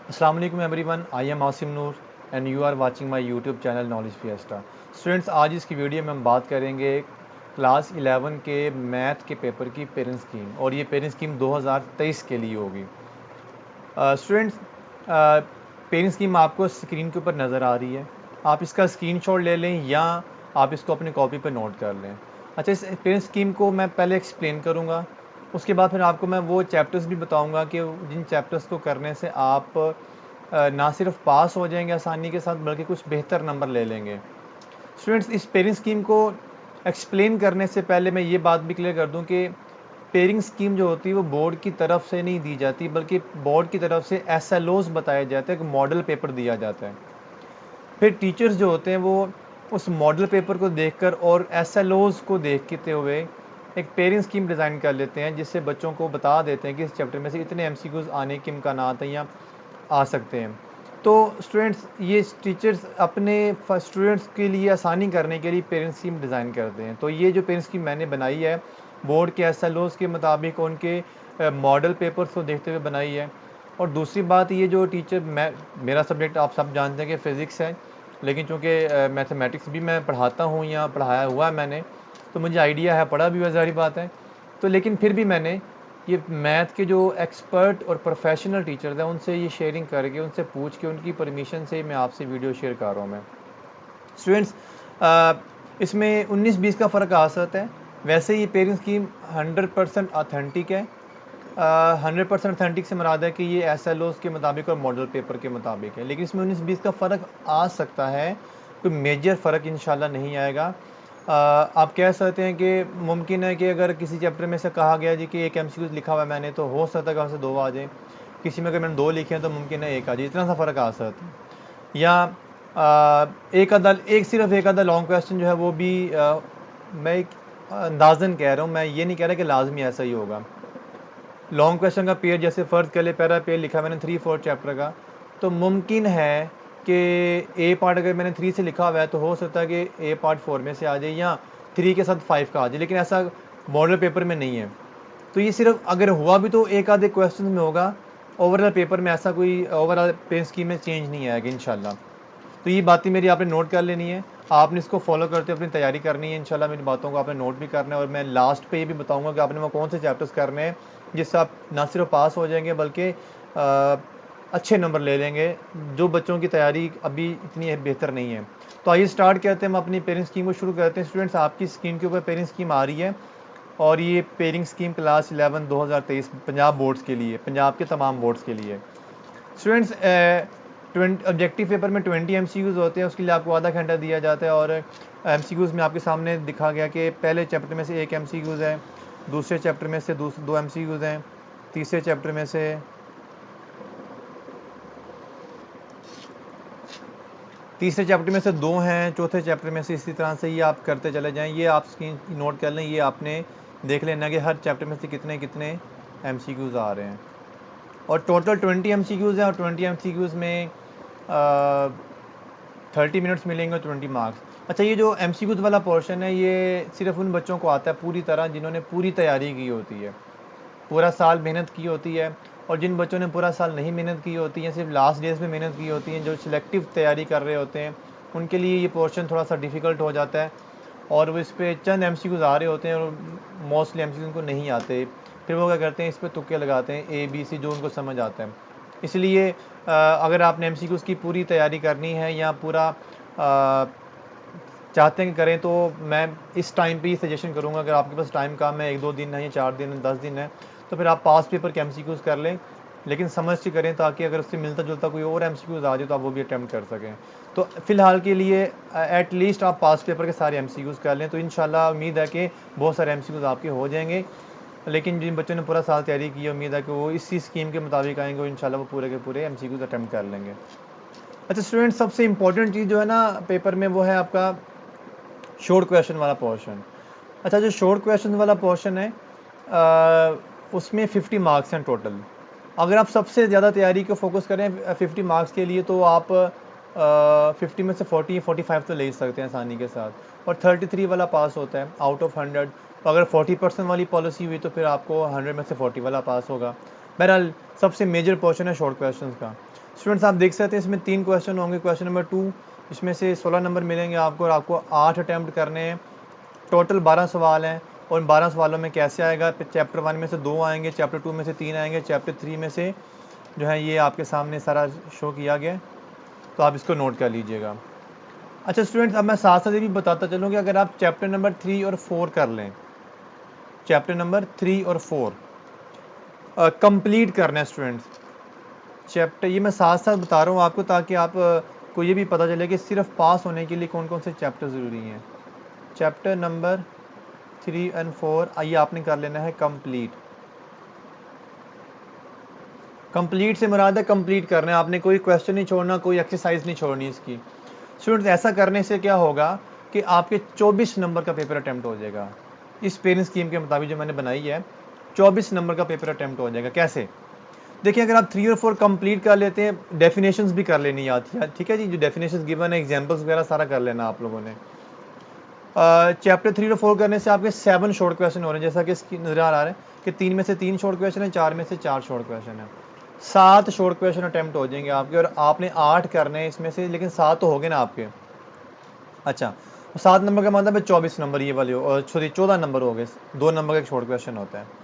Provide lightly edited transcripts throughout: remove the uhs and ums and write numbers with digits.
अस्सलाम वालेकुम everyone, I am Asim Noor and you are watching my YouTube channel Knowledge Fiesta. Students, आज इसकी video में हम बात करेंगे क्लास 11 के मैथ के पेपर की पेरेंट स्कीम, और ये पेरेंट स्कीम 2023 के लिए होगी। स्टूडेंट्स, पेरेंट स्कीम आपको स्क्रीन के ऊपर नज़र आ रही है। आप इसका स्क्रीनशॉट ले लें या आप इसको अपनी कॉपी पर नोट कर लें। अच्छा, इस पेरेंट स्कीम को मैं पहले एक्सप्लेन करूँगा, उसके बाद फिर आपको मैं वो चैप्टर्स भी बताऊँगा कि जिन चैप्टर्स को करने से आप ना सिर्फ पास हो जाएंगे आसानी के साथ, बल्कि कुछ बेहतर नंबर ले लेंगे। स्टूडेंट्स, इस पेरेंट स्कीम को एक्सप्लेन करने से पहले मैं ये बात भी क्लियर कर दूं कि पेरेंट स्कीम जो होती है वो बोर्ड की तरफ से नहीं दी जाती, बल्कि बोर्ड की तरफ से एसएलओज बताया जाता है, एक मॉडल पेपर दिया जाता है। फिर टीचर्स जो होते हैं वो उस मॉडल पेपर को देखकर और एसएलओज को देखते हुए एक पेरेंट स्कीम डिज़ाइन कर लेते हैं, जिससे बच्चों को बता देते हैं कि इस चैप्टर में से इतने एमसीक्यूज आने के इम्कानात हैं या आ सकते हैं। तो स्टूडेंट्स, ये टीचर्स अपने स्टूडेंट्स के लिए आसानी करने के लिए पेरेंट स्कीम डिज़ाइन करते हैं। तो ये जो पेरेंट स्कीम मैंने बनाई है, बोर्ड के एसएलओज के मुताबिक उनके मॉडल पेपर्स को देखते हुए बनाई है। और दूसरी बात, ये जो टीचर मेरा सब्जेक्ट आप सब जानते हैं कि फ़िज़िक्स है, लेकिन चूँकि मैथमेटिक्स भी मैं पढ़ाता हूँ या पढ़ाया हुआ है मैंने, तो मुझे आइडिया है, पढ़ा भी हुआ, ज़ाहिर बात है। तो लेकिन फिर भी मैंने ये मैथ के जो एक्सपर्ट और प्रोफेशनल टीचर्स हैं उनसे ये शेयरिंग करके, उनसे पूछ के, उनकी परमिशन से मैं आपसे वीडियो शेयर कर रहा हूँ मैं। स्टूडेंट्स, इसमें 19-20 का फ़र्क आ सकता है। वैसे ये पेरेंट स्कीम 100% ऑथेंटिक है। 100% ऑथेंटिक से मुराद है कि ये एसएलओज के मुताबिक और मॉडल पेपर के मुताबिक है, लेकिन इसमें 19-20 का फ़र्क आ सकता है, कोई मेजर फ़र्क इंशाल्लाह नहीं आएगा। आप कह सकते हैं कि मुमकिन है कि अगर किसी चैप्टर में से कहा गया जी कि एक एमसीक्यूज लिखा हुआ है मैंने, तो हो सकता है कि वहाँ से 2 आ जाए। किसी में अगर मैंने 2 लिखे हैं तो मुमकिन है 1 आ जाए, इतना सा फ़र्क आ सकता है। या एक आधा लॉन्ग क्वेश्चन जो है वो भी मैं एक अंदाज़न कह रहा हूँ, मैं ये नहीं कह रहा कि लाजमी ऐसा ही होगा। लॉन्ग क्वेश्चन का पेयर, जैसे फ़र्ज़ कर ले पहला पेयर लिखा मैंने 3-4 चैप्टर का, तो मुमकिन है कि ए पार्ट अगर मैंने 3 से लिखा हुआ है तो हो सकता है कि ए पार्ट 4 में से आ जाए या 3 के साथ 5 का आ जाए, लेकिन ऐसा मॉडल पेपर में नहीं है। तो ये सिर्फ अगर हुआ भी तो एक आधे क्वेश्चन में होगा, ओवरऑल पेपर में ऐसा कोई ओवरऑल पेन स्कीम में चेंज नहीं आएगा इंशाल्लाह। तो ये बातें मेरी आपने नोट कर लेनी है, आपने इसको फॉलो करते हुए अपनी तैयारी करनी है। इंशाल्लाह मेरी बातों को आपने नोट भी करना है, और मैं लास्ट पे ये भी बताऊंगा कि आपने वो कौन से चैप्टर्स करने हैं जिससे आप ना सिर्फ पास हो जाएंगे बल्कि अच्छे नंबर ले लेंगे, जो बच्चों की तैयारी अभी इतनी बेहतर नहीं है। तो आइए स्टार्ट करते हैं, हम अपनी पेरेंट स्कीम को शुरू करते हैं। स्टूडेंट्स, आपकी स्क्रीन के ऊपर पेरेंट स्कीम आ रही है, और ये parent scheme class 11 2023 Punjab boards के लिए, पंजाब के तमाम बोर्ड्स के लिए। स्टूडेंट्स, ऑब्जेक्टिव पेपर में 20 एमसीक्यूज़ होते हैं, उसके लिए आपको आधा घंटा दिया जाता है। और एमसीक्यूज़ में आपके सामने दिखा गया कि पहले चैप्टर में से एक एमसीक्यूज़ है, दूसरे चैप्टर में से 2 एमसीक्यूज़ हैं, तीसरे चैप्टर में से तीसरे चैप्टर में से 2 हैं, चौथे चैप्टर में से, इसी तरह से ये आप करते चले जाएं। ये आप स्क्रीन नोट कर लें, ये आपने देख लेना कि हर चैप्टर में से कितने कितने एमसीक्यूज़ आ रहे हैं। और टोटल 20 एमसीक्यूज़ हैं, और 20 एमसीक्यूज़ में 30 मिनट्स मिलेंगे और 20 मार्क्स। अच्छा, ये जो एमसीक्यूज़ वाला पोर्शन है ये सिर्फ उन बच्चों को आता है पूरी तरह जिन्होंने पूरी तैयारी की होती है, पूरा साल मेहनत की होती है। और जिन बच्चों ने पूरा साल नहीं मेहनत की होती है, सिर्फ लास्ट डेज में मेहनत की होती हैं, जो सिलेक्टिव तैयारी कर रहे होते हैं, उनके लिए ये पोर्शन थोड़ा सा डिफ़िकल्ट हो जाता है। और वो इस पर चंद एमसीक्यूज़ आ रहे होते हैं और मोस्टली एमसीक्यूज़ उनको नहीं आते, फिर वो क्या करते हैं, इस पर तुक्के लगाते हैं ए बी सी, जो उनको समझ आता है। इसलिए अगर आपने एमसीक्यूज़ की पूरी तैयारी करनी है या पूरा चाहते हैं कि करें, तो मैं इस टाइम पे ही सजेशन करूँगा, अगर आपके पास टाइम कम है, 1-2 दिन है या 4 दिन है, 10 दिन है, तो फिर आप पास पेपर के एमसीक्यूज़ कर लें, लेकिन समझ के करें, ताकि अगर उससे मिलता जुलता कोई और एमसीक्यूज़ आ जाए तो आप वो भी अटैम्प्ट कर सकें। तो फ़िलहाल के लिए एट लीस्ट आप पास पेपर के सारे एमसीक्यूज़ कर लें, तो इंशाल्लाह उम्मीद है कि बहुत सारे एमसीक्यूज़ आपके हो जाएंगे। लेकिन जिन बच्चों ने पूरा साल तैयारी की है, उम्मीद है कि वो इसी स्कीम के मुताबिक आएंगे और इंशाल्लाह वो पूरे के पूरे एमसीक्यूज़ अटैम्प्ट कर लेंगे। अच्छा स्टूडेंट, सबसे इंपॉर्टेंट चीज़ जो है ना पेपर में, वो है आपका शॉर्ट क्वेश्चन वाला पोर्शन। अच्छा, जो शॉर्ट क्वेश्चन वाला पोर्शन है उसमें 50 मार्क्स हैं टोटल। अगर आप सबसे ज़्यादा तैयारी को फोकस करें 50 मार्क्स के लिए, तो आप 50 में से 40-45 तो ले ही सकते हैं आसानी के साथ, और 33 वाला पास होता है आउट ऑफ 100। तो अगर 40% वाली पॉलिसी हुई तो फिर आपको 100 में से 40 वाला पास होगा। बहरहाल सबसे मेजर पोर्शन है शॉर्ट क्वेश्चन का। स्टूडेंट्स आप देख सकते हैं इसमें 3 क्वेश्चन होंगे। क्वेश्चन नंबर 2 इसमें से 16 नंबर मिलेंगे आपको और आपको 8 अटैम्प्ट करने हैं। टोटल 12 सवाल हैं और इन 12 सवालों में कैसे आएगा, चैप्टर 1 में से 2 आएंगे, चैप्टर 2 में से 3 आएंगे, चैप्टर 3 में से जो है ये आपके सामने सारा शो किया गया, तो आप इसको नोट कर लीजिएगा। अच्छा स्टूडेंट्स, अब मैं साथ साथ ये भी बताता चलूँ कि अगर आप चैप्टर नंबर 3 और 4 कर लें, चैप्टर नंबर 3 और 4 कंप्लीट करना है स्टूडेंट्स चैप्टर, ये मैं साथ साथ बता रहा हूँ आपको ताकि आप को ये भी पता चले कि सिर्फ पास होने के लिए कौन कौन से चैप्टर ज़रूरी हैं। चैप्टर नंबर 3 और 4 आइए आपने कर लेना है कंप्लीट। कंप्लीट से मुराद है कंप्लीट करना है, आपने कोई क्वेश्चन नहीं छोड़ना, कोई एक्सरसाइज नहीं छोड़नी इसकी। स्टूडेंट्स ऐसा करने से क्या होगा कि आपके 24 नंबर का पेपर अटैम्प्ट हो जाएगा। इस पेरेंट स्कीम के मुताबिक जो मैंने बनाई है 24 नंबर का पेपर अटैम्प्ट हो जाएगा। कैसे? देखिए अगर आप 3 और 4 कंप्लीट कर लेते हैं, डेफिनेशंस भी कर लेनी आती है, ठीक है जी, जो डेफिनेशंस गिवन है, एग्जांपल्स वगैरह सारा कर लेना आप लोगों ने। चैप्टर 3 और 4 करने से आपके 7 शॉर्ट क्वेश्चन हो रहे हैं, जैसा कि नजर आ रहा है कि 3 में से 3 शॉर्ट क्वेश्चन है, 4 में से 4 शॉर्ट क्वेश्चन है। 7 शॉर्ट क्वेश्चन अटैम्प्ट हो जाएंगे आपके और आपने 8 करने हैं इसमें से, लेकिन 7 तो हो गए ना आपके। अच्छा 7 नंबर का मतलब है 24 नंबर ये वाले, और सॉरी 14 नंबर हो गए, 2 नंबर का एक शॉर्ट क्वेश्चन होता है।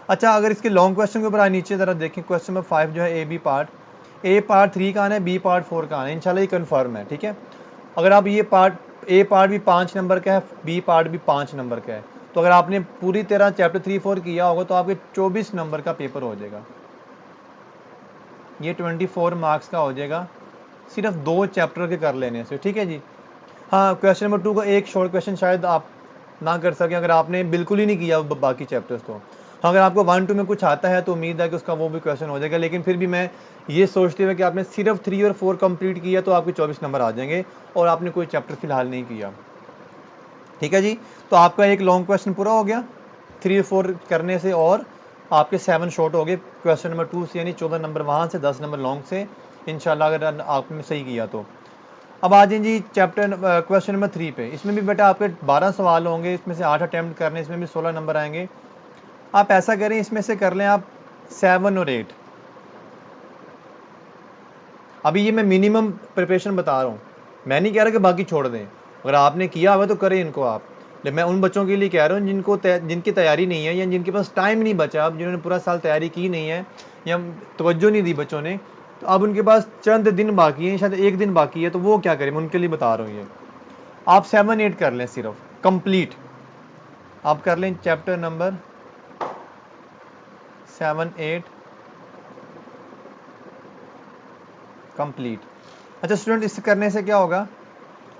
अच्छा अगर इसके लॉन्ग क्वेश्चन के ऊपर नीचे ज़रा देखें, क्वेश्चन नंबर 5 जो है ए पार्ट 3 का आना है, बी पार्ट 4 का आना है, इंशाल्लाह ये कन्फर्म है, ठीक है। अगर आप ये ए पार्ट भी 5 नंबर का है, बी पार्ट भी 5 नंबर का है, तो अगर आपने पूरी तरह चैप्टर 3-4 किया होगा तो आपके 24 नंबर का पेपर हो जाएगा। ये 24 मार्क्स का हो जाएगा सिर्फ 2 चैप्टर के कर लेने से, ठीक है जी। हाँ क्वेश्चन नंबर 2 का एक शॉर्ट क्वेश्चन शायद आप ना कर सकें अगर आपने बिल्कुल ही नहीं किया बाकी चैप्टर्स तो। हाँ अगर आपको 1-2 में कुछ आता है तो उम्मीद है कि उसका वो भी क्वेश्चन हो जाएगा, लेकिन फिर भी मैं ये सोचते हुए कि आपने सिर्फ 3 और 4 कंप्लीट किया तो आपके 24 नंबर आ जाएंगे और आपने कोई चैप्टर फिलहाल नहीं किया, ठीक है जी। तो आपका एक लॉन्ग क्वेश्चन पूरा हो गया 3 और 4 करने से, और आपके 7 शॉर्ट हो गए क्वेश्चन नंबर 2 से, यानी 14 नंबर वहाँ से, 10 नंबर लॉन्ग से, इंशाल्लाह अगर आपने सही किया तो। अब आ जाए जी चैप्टर क्वेश्चन नंबर 3 पे। इसमें भी बेटा आपके 12 सवाल होंगे, इसमें से 8 अटैम्प्ट करने, इसमें भी 16 नंबर आएंगे। आप ऐसा करें इसमें से कर लें आप 7 और 8। अभी ये मैं मिनिमम प्रिपरेशन बता रहा हूँ, मैं नहीं कह रहा कि बाकी छोड़ दें, अगर आपने किया हुआ तो करें इनको आप। लेकिन मैं उन बच्चों के लिए कह रहा हूँ जिनकी तैयारी नहीं है या जिनके पास टाइम नहीं बचा, अब जिन्होंने पूरा साल तैयारी की नहीं है या तवज्जो नहीं दी बच्चों ने, तो अब उनके पास चंद दिन बाकी हैं, शायद एक दिन बाकी है, तो वो क्या करें, मैं उनके लिए बता रहा हूँ ये। आप 7-8 कर लें सिर्फ कंप्लीट, आप कर लें चैप्टर नंबर 7-8 कंप्लीट। अच्छा स्टूडेंट इससे करने से क्या होगा,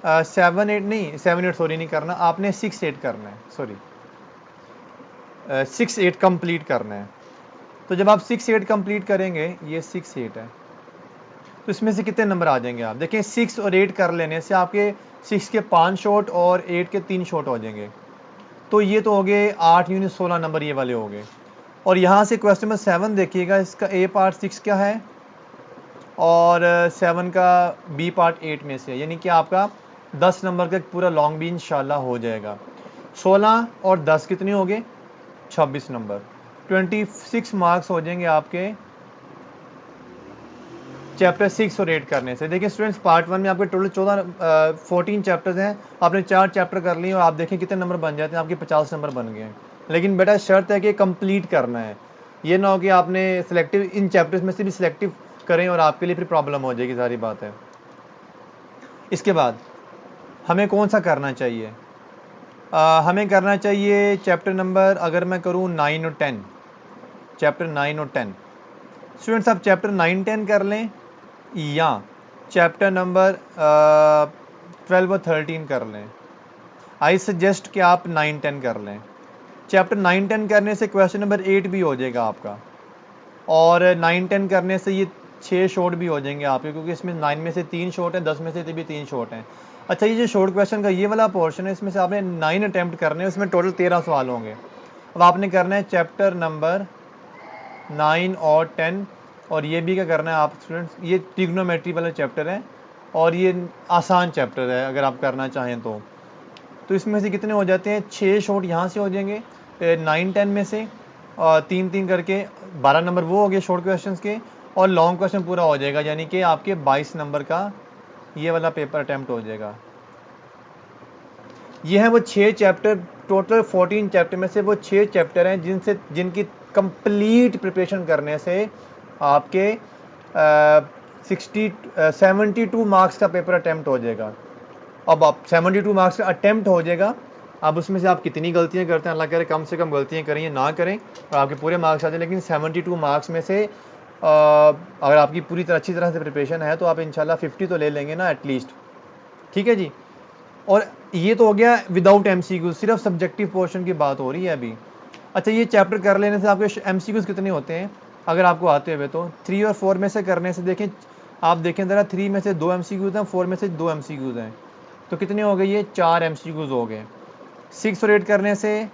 7-8 नहीं, 7-8 सॉरी नहीं करना, आपने 6-8 करना है, सॉरी 6-8 कंप्लीट करना है। तो जब आप 6-8 कंप्लीट करेंगे, ये 6-8 है, तो इसमें से कितने नंबर आ जाएंगे आप देखें, 6 और 8 कर लेने से आपके 6 के 5 शॉट और 8 के 3 शॉट हो जाएंगे, तो ये तो हो गए 8 यूनिट 16 नंबर ये वाले हो गए। और यहाँ से क्वेश्चन नंबर 7 देखिएगा, इसका ए पार्ट 6 क्या है और 7 का बी पार्ट 8 में से, यानी कि आपका 10 नंबर का पूरा लॉन्ग भी इंशाल्लाह हो जाएगा। 16 और 10 कितने हो गए, 26 नंबर, 26 मार्क्स हो जाएंगे आपके चैप्टर 6 और 8 करने से। देखिए स्टूडेंट्स पार्ट 1 में आपके टोटल 14 चैप्टर्स हैं, आपने 4 चैप्टर कर लिए और आप देखें कितने नंबर बन जाते हैं, आपके 50 नंबर बन गए हैं। लेकिन बेटा शर्त है कि कंप्लीट करना है, ये ना हो कि आपने सिलेक्टिव इन चैप्टर्स में से भी सिलेक्टिव करें और आपके लिए फिर प्रॉब्लम हो जाएगी, सारी बात है। इसके बाद हमें कौन सा करना चाहिए, हमें करना चाहिए चैप्टर नंबर, अगर मैं करूँ 9 और 10, चैप्टर 9 और 10। स्टूडेंट्स आप चैप्टर 9-10 कर लें या चैप्टर नंबर 12 और 13 कर लें। आई सजेस्ट कि आप 9-10 कर लें। चैप्टर 9-10 करने से क्वेश्चन नंबर 8 भी हो जाएगा आपका, और 9-10 करने से ये 6 शॉर्ट भी हो जाएंगे आपके, क्योंकि इसमें 9 में से 3 शॉर्ट हैं, 10 में से भी 3 शॉर्ट हैं। अच्छा ये जो शॉर्ट क्वेश्चन का ये वाला पोर्शन है, इसमें से आपने 9 अटैम्प्ट करने हैं, उसमें टोटल 13 सवाल होंगे। अब आपने करना है चैप्टर नंबर 9 और 10, और ये भी क्या करना है आप स्टूडेंट्स, ये ट्रिग्नोमेट्री वाला चैप्टर है और ये आसान चैप्टर है अगर आप करना चाहें तो इसमें से कितने हो जाते हैं, 6 शॉर्ट यहाँ से हो जाएंगे 9-10 में से, तीन तीन करके 12 नंबर वो हो गए शॉर्ट क्वेश्चंस के, और लॉन्ग क्वेश्चन पूरा हो जाएगा, यानी कि आपके 22 नंबर का ये वाला पेपर अटैम्प्ट हो जाएगा। ये है वो 6 चैप्टर, टोटल 14 चैप्टर में से वो 6 चैप्टर हैं जिनकी कंप्लीट प्रिपरेशन करने से आपके 72 मार्क्स का पेपर अटैम्प्ट हो जाएगा। अब आप 72 मार्क्स का अटैम्प्ट हो जाएगा, अब उसमें से आप कितनी गलतियां करते हैं, अल्लाह करे कम से कम गलतियां करें ना करें और आपके पूरे मार्क्स आ जाए। लेकिन 72 मार्क्स में से अगर आपकी पूरी तरह अच्छी तरह से प्रिपरेशन है तो आप इंशाल्लाह 50 तो ले लेंगे ना एटलीस्ट। ठीक है जी। और ये तो हो गया विदाउट एमसीक्यू, सिर्फ सब्जेक्टिव पोर्शन की बात हो रही है अभी। अच्छा, ये चैप्टर कर लेने से आपके एमसीक्यूज कितने होते हैं अगर आपको आते हुए, तो 3 और 4 में से करने से देखें, आप देखें ज़रा 3 में से 2 एमसीक्यूज हैं, 4 में से 2 एमसीक्यूज हैं, तो कितने हो गए, ये 4 एमसीक्यूज हो गए। 6 और 8 करने से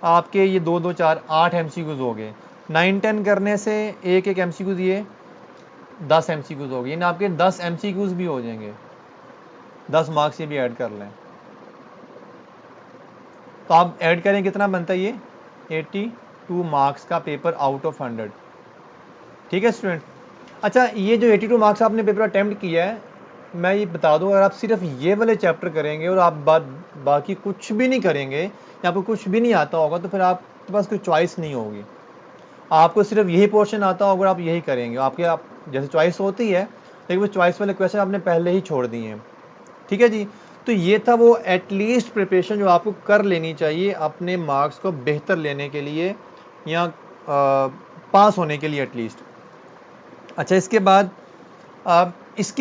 आपके ये 2 2 4 8 एमसीक्यूज हो गए। 9 10 करने से एक एक एमसीक्यूज, ये 10 एमसीक्यूज हो गए, यानी आपके 10 एमसीक्यूज भी हो जाएंगे। 10 मार्क्स ये भी ऐड कर लें तो आप ऐड करें कितना बनता है ये 82 मार्क्स का पेपर आउट ऑफ 100। ठीक है स्टूडेंट। अच्छा, ये जो 82 मार्क्स आपने पेपर अटैम्प्ट किया है, मैं ये बता दूं, अगर आप सिर्फ ये वाले चैप्टर करेंगे और आप बाकी कुछ भी नहीं करेंगे या आपको कुछ भी नहीं आता होगा तो फिर आपके पास कोई चॉइस नहीं होगी। आपको सिर्फ यही पोर्शन आता होगा और आप यही करेंगे, आप जैसे चॉइस होती है, लेकिन वो चॉइस वाले क्वेश्चन आपने पहले ही छोड़ दिए हैं। ठीक है जी। तो ये था वो एटलीस्ट प्रिपरेशन जो आपको कर लेनी चाहिए अपने मार्क्स को बेहतर लेने के लिए या पास होने के लिए एटलीस्ट। अच्छा, इसके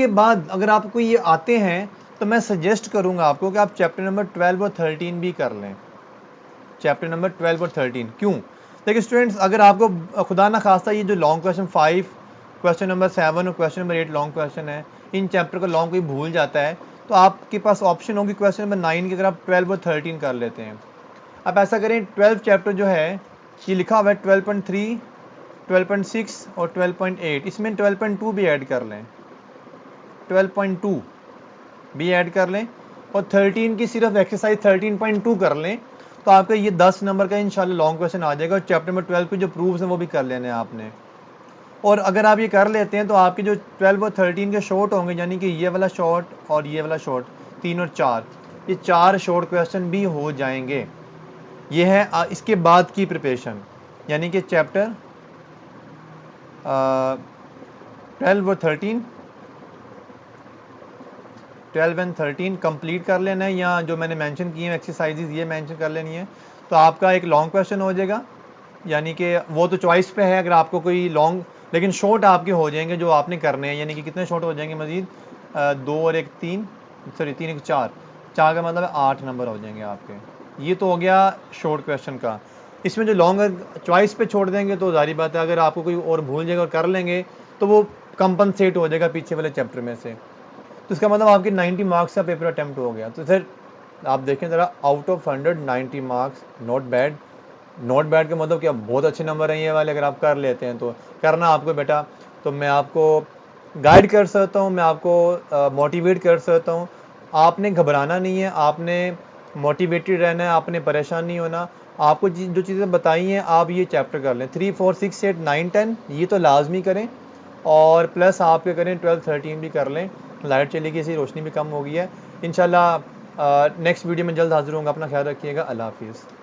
बाद अगर आपको ये आते हैं तो मैं सजेस्ट करूंगा आपको कि आप चैप्टर नंबर 12 और 13 भी कर लें। चैप्टर नंबर 12 और 13 क्यों? देखिए स्टूडेंट्स, अगर आपको खुदा ना खास्ता ये जो लॉन्ग क्वेश्चन 5, क्वेश्चन नंबर 7 और क्वेश्चन नंबर 8 लॉन्ग क्वेश्चन है, इन चैप्टर का लॉन्ग कोई भूल जाता है तो आपके पास ऑप्शन होगी क्वेश्चन नंबर 9 की, अगर आप 12 और 13 कर लेते हैं। आप ऐसा करें, 12 चैप्टर जो है ये लिखा हुआ है 12.3, 12.6 और 12.8, इसमें 12.2 भी ऐड कर लें, 12.2 भी ऐड कर लें और 13 की सिर्फ एक्सरसाइज 13.2 कर लें तो आपका ये 10 नंबर का इंशाल्लाह लॉन्ग क्वेश्चन आ जाएगा। और चैप्टर नंबर 12 के जो प्रूफ्स हैं वो भी कर लेने हैं आपने। और अगर आप ये कर लेते हैं तो आपके जो 12 और 13 के शॉर्ट होंगे, यानी कि ये वाला शॉर्ट और ये वाला शॉर्ट, 3 और 4, ये 4 शॉर्ट क्वेश्चन भी हो जाएंगे। ये है इसके बाद की प्रिपरेशन, यानी कि चैप्टर 12 और 13, 12 एंड 13 कंप्लीट कर लेना है, या जो मैंने मेंशन किए हैं एक्सरसाइजेज ये मेंशन कर लेनी है, तो आपका एक लॉन्ग क्वेश्चन हो जाएगा। यानी कि वो तो चॉइस पे है, अगर आपको कोई लॉन्ग, लेकिन शॉर्ट आपके हो जाएंगे जो आपने करने हैं। यानी कि कितने शॉर्ट हो जाएंगे मजीद, 2 और 1 3, सॉरी 3 1 4, 4 का मतलब 8 नंबर हो जाएंगे आपके। ये तो हो गया शॉर्ट क्वेश्चन का। इसमें जो लॉन्ग चॉइस पे छोड़ देंगे तो जारी बात है, अगर आपको कोई और भूल जाएगा और कर लेंगे तो वो कंपनसेट हो जाएगा पीछे वाले चैप्टर में से, तो इसका मतलब आपके 90 मार्क्स का पेपर अटैम्प्ट हो गया। तो फिर आप देखें ज़रा, out of 100 90 marks, not bad. Not bad का मतलब क्या, बहुत अच्छे नंबर हैं ये वाले, अगर आप कर लेते हैं तो करना आपको बेटा। तो मैं आपको गाइड कर सकता हूँ, मैं आपको मोटिवेट कर सकता हूँ। आपने घबराना नहीं है, आपने मोटिवेटेड रहना है, आपने परेशान नहीं होना। आपको जो चीज़ें बताई हैं आप ये चैप्टर कर लें, 3 4 6 8 9 10 ये तो लाजमी करें, और प्लस आप क्या करें 12 13 भी कर लें। लाइट चली गई, इसी रोशनी भी कम हो गई है। इंशाल्लाह नेक्स्ट वीडियो में जल्द हाजिर होंगे। अपना ख्याल रखिएगा। अल्लाह हाफिज़।